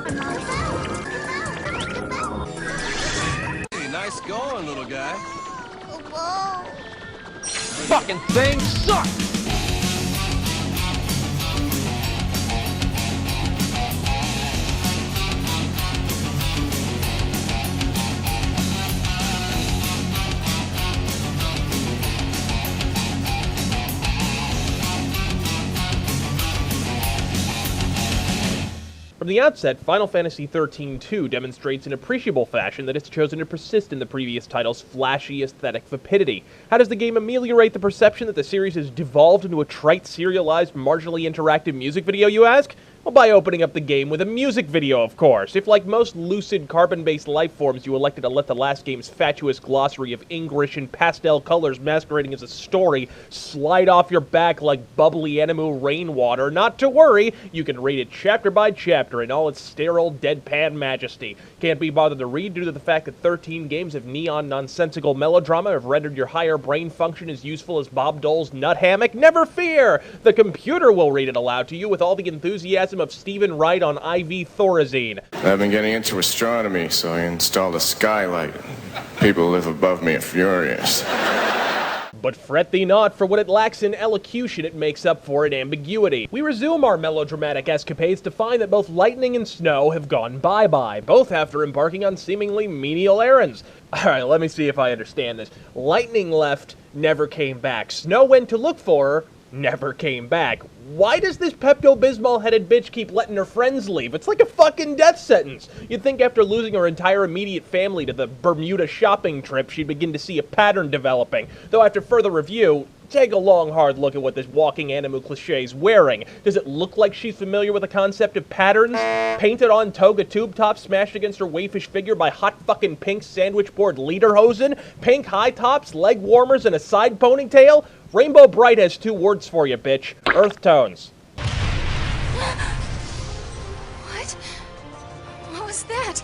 Hey, nice going, little guy. Whoa. Fucking thing sucks! From the outset, Final Fantasy XIII-2 demonstrates in appreciable fashion that it's chosen to persist in the previous title's flashy aesthetic vapidity. How does the game ameliorate the perception that the series has devolved into a trite, serialized, marginally interactive music video, you ask? Well, by opening up the game with a music video, of course. If, like most lucid, carbon-based life forms, you elected to let the last game's fatuous glossary of English and pastel colors masquerading as a story slide off your back like bubbly Animu rainwater, not to worry, you can read it chapter by chapter in all its sterile, deadpan majesty. Can't be bothered to read due to the fact that 13 games of neon, nonsensical melodrama have rendered your higher brain function as useful as Bob Dole's nut hammock? Never fear! The computer will read it aloud to you with all the enthusiasm of Stephen Wright on IV Thorazine. I've been getting into astronomy, so I installed a skylight. People who live above me are furious. But fret thee not, for what it lacks in elocution, it makes up for in ambiguity. We resume our melodramatic escapades to find that both lightning and snow have gone bye-bye, both after embarking on seemingly menial errands. Alright, let me see if I understand this. Lightning left, never came back. Snow went to look for her, never came back. Why does this Pepto-Bismol-headed bitch keep letting her friends leave? It's like a fucking death sentence. You'd think after losing her entire immediate family to the Bermuda shopping trip, she'd begin to see a pattern developing. Though after further review, take a long, hard look at what this walking Animu cliché is wearing. Does it look like she's familiar with the concept of patterns? Painted on toga tube top smashed against her waifish figure by hot fucking pink sandwich board lederhosen? Pink high tops, leg warmers, and a side ponytail? Rainbow Bright has two words for you, bitch. Earth tones. What? What was that?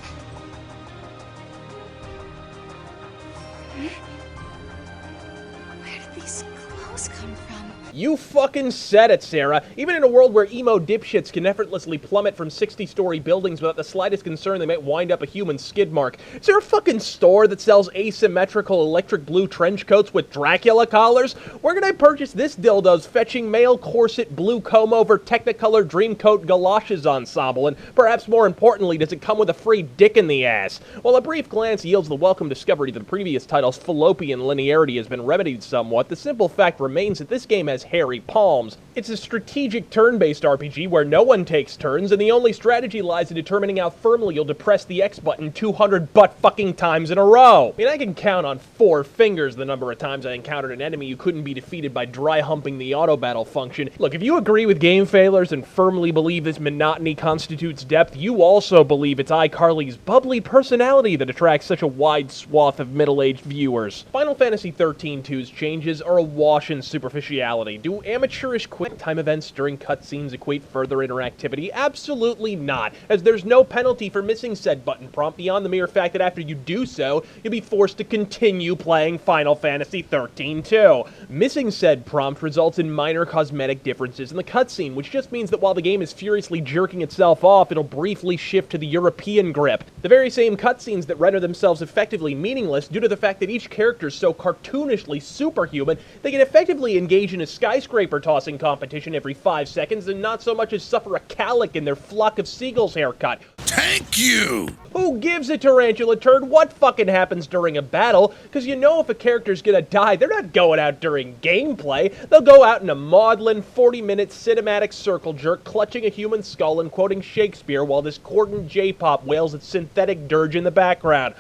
Where did these clothes come from? You fucking said it, Sarah. Even in a world where emo dipshits can effortlessly plummet from 60-story buildings without the slightest concern they might wind up a human skid mark, is there a fucking store that sells asymmetrical electric blue trench coats with Dracula collars? Where can I purchase this dildo's fetching male corset blue comb-over Technicolor Dreamcoat galoshes ensemble? And perhaps more importantly, does it come with a free dick in the ass? While a brief glance yields the welcome discovery that the previous title's fallopian linearity has been remedied somewhat, the simple fact remains that this game has hairy palms. It's a strategic turn-based RPG where no one takes turns, and the only strategy lies in determining how firmly you'll depress the X button 200 butt-fucking times in a row. I mean, I can count on 4 fingers the number of times I encountered an enemy who couldn't be defeated by dry-humping the auto-battle function. Look, if you agree with game failures and firmly believe this monotony constitutes depth, you also believe it's iCarly's bubbly personality that attracts such a wide swath of middle-aged viewers. Final Fantasy XIII-2's changes are awash in superficiality. Do amateurish quick-time events during cutscenes equate further interactivity? Absolutely not, as there's no penalty for missing said button prompt beyond the mere fact that after you do so, you'll be forced to continue playing Final Fantasy XIII-2. Missing said prompt results in minor cosmetic differences in the cutscene, which just means that while the game is furiously jerking itself off, it'll briefly shift to the European grip. The very same cutscenes that render themselves effectively meaningless due to the fact that each character is so cartoonishly superhuman, they can effectively engage in a skyscraper tossing competition every 5 seconds and not so much as suffer a calic in their flock of seagulls haircut. Thank you! Who gives a tarantula turd what fucking happens during a battle? Because you know if a character's gonna die, they're not going out during gameplay. They'll go out in a maudlin 40-minute cinematic circle jerk clutching a human skull and quoting Shakespeare while this cordon J-pop wails its synthetic dirge in the background.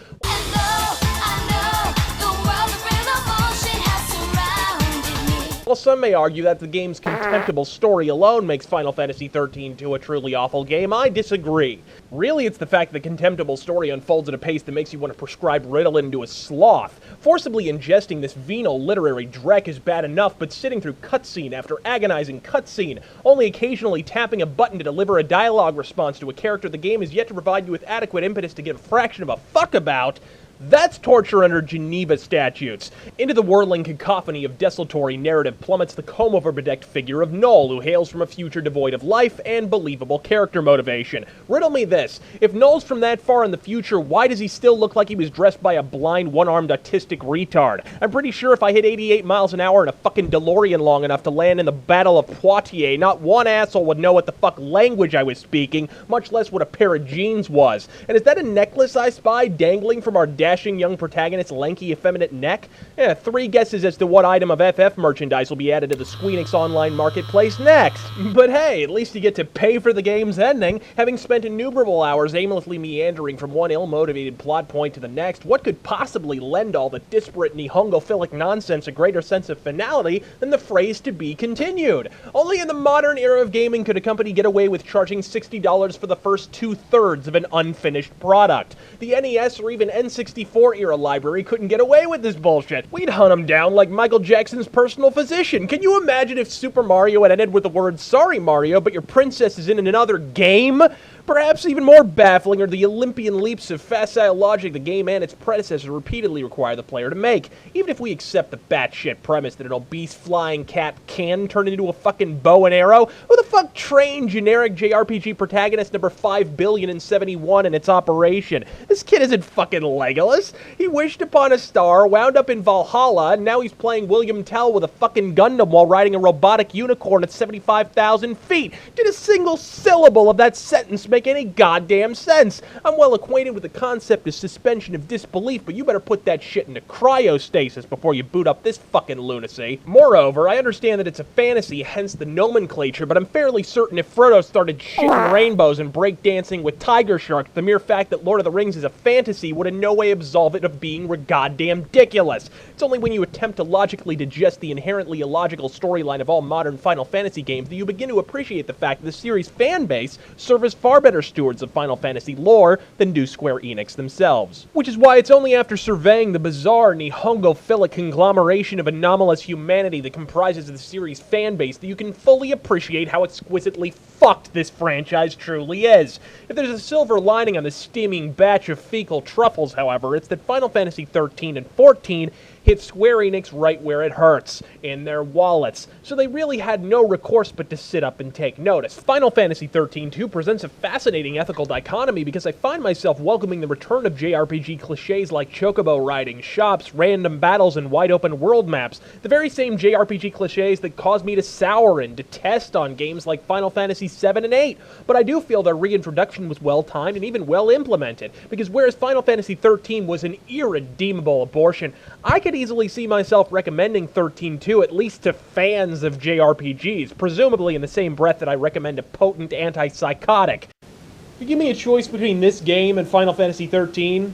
While some may argue that the game's contemptible story alone makes Final Fantasy XIII-2 a truly awful game, I disagree. Really, it's the fact that the contemptible story unfolds at a pace that makes you want to prescribe Ritalin to a sloth. Forcibly ingesting this venal literary dreck is bad enough, but sitting through cutscene after agonizing cutscene, only occasionally tapping a button to deliver a dialogue response to a character the game is yet to provide you with adequate impetus to give a fraction of a fuck about, That's torture under Geneva statutes. Into the whirling cacophony of desultory narrative plummets the comb-over-bedecked figure of Noel, who hails from a future devoid of life and believable character motivation. Riddle me this. If Noel's from that far in the future, why does he still look like he was dressed by a blind, one-armed autistic retard? I'm pretty sure if I hit 88 miles an hour in a fucking DeLorean long enough to land in the Battle of Poitiers, not one asshole would know what the fuck language I was speaking, much less what a pair of jeans was. And is that a necklace I spy dangling from our dashing young protagonist's lanky, effeminate neck? 3 guesses as to what item of FF merchandise will be added to the Squeenix online marketplace next. But hey, at least you get to pay for the game's ending. Having spent innumerable hours aimlessly meandering from one ill-motivated plot point to the next, what could possibly lend all the disparate Nihongo-philic nonsense a greater sense of finality than the phrase "to be continued"? Only in the modern era of gaming could a company get away with charging $60 for the first 2/3 of an unfinished product. The NES or even N64 era library couldn't get away with this bullshit. We'd hunt them down like Michael Jackson's personal physician. Can you imagine if Super Mario had ended with the words, "Sorry Mario, but your princess is in another game"? Perhaps even more baffling are the Olympian leaps of facile logic the game and its predecessor repeatedly require the player to make. Even if we accept the batshit premise that an obese flying cat can turn into a fucking bow and arrow, who the fuck trained generic JRPG protagonist number 5,071,000,071 in its operation? This kid isn't fucking Legolas. He wished upon a star, wound up in Valhalla, and now he's playing William Tell with a fucking Gundam while riding a robotic unicorn at 75,000 feet. Did a single syllable of that sentence make any goddamn sense? I'm well acquainted with the concept of suspension of disbelief, but you better put that shit into cryostasis before you boot up this fucking lunacy. Moreover, I understand that it's a fantasy, hence the nomenclature, but I'm fairly certain if Frodo started shitting rainbows and breakdancing with tiger sharks, the mere fact that Lord of the Rings is a fantasy would in no way absolve it of being goddamn ridiculous. It's only when you attempt to logically digest the inherently illogical storyline of all modern Final Fantasy games that you begin to appreciate the fact that the series' fan base serve as far better stewards of Final Fantasy lore than do Square Enix themselves. Which is why it's only after surveying the bizarre Nihongo-philic conglomeration of anomalous humanity that comprises the series' fan base that you can fully appreciate how exquisitely fucked this franchise truly is. If there's a silver lining on this steaming batch of fecal truffles, however, it's that Final Fantasy XIII and XIV hit Square Enix right where it hurts, in their wallets, so they really had no recourse but to sit up and take notice. Final Fantasy XIII-2 presents a fascinating ethical dichotomy because I find myself welcoming the return of JRPG cliches like chocobo riding, shops, random battles, and wide-open world maps, the very same JRPG cliches that caused me to sour and detest on games like Final Fantasy VII and VIII, but I do feel their reintroduction was well-timed and even well-implemented, because whereas Final Fantasy XIII was an irredeemable abortion, I could easily see myself recommending XIII-2 at least to fans of JRPGs, presumably in the same breath that I recommend a potent antipsychotic. If you give me a choice between this game and Final Fantasy XIII,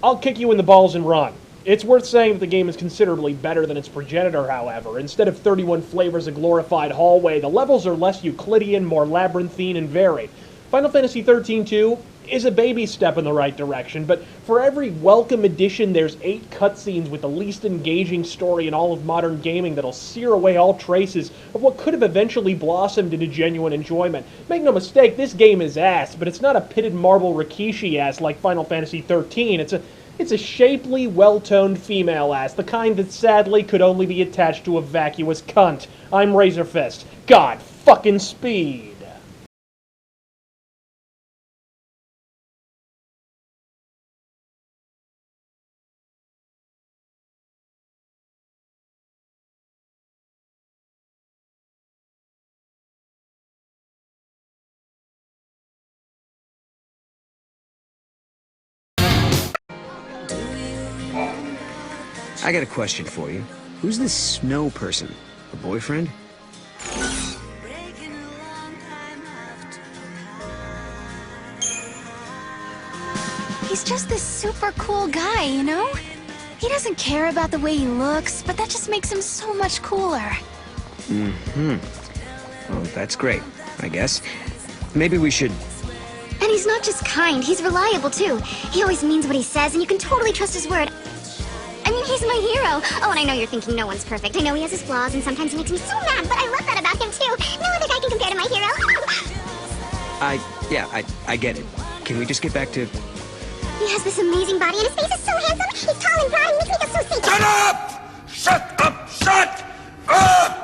I'll kick you in the balls and run. It's worth saying that the game is considerably better than its progenitor, however. Instead of 31 flavors of glorified hallway, the levels are less Euclidean, more labyrinthine, and varied. Final Fantasy XIII-2 is a baby step in the right direction, but for every welcome addition, there's 8 cutscenes with the least engaging story in all of modern gaming that'll sear away all traces of what could have eventually blossomed into genuine enjoyment. Make no mistake, this game is ass, but it's not a pitted marble Rikishi ass like Final Fantasy XIII. It's a shapely, well-toned female ass, the kind that sadly could only be attached to a vacuous cunt. I'm Razorfist. God fucking speed. I got a question for you. Who's this Snow person? A boyfriend? He's just this super cool guy, you know? He doesn't care about the way he looks, but that just makes him so much cooler. Oh, that's great, I guess. Maybe we should... And he's not just kind, he's reliable too. He always means what he says, and you can totally trust his word. I mean, he's my hero. Oh, and I know you're thinking no one's perfect. I know he has his flaws, and sometimes he makes me so mad, but I love that about him too. No other guy can compare to my hero. I get it. Can we just get back to... He has this amazing body, and his face is so handsome. He's tall and broad, and he makes me feel so safe. Shut up! Shut up! Shut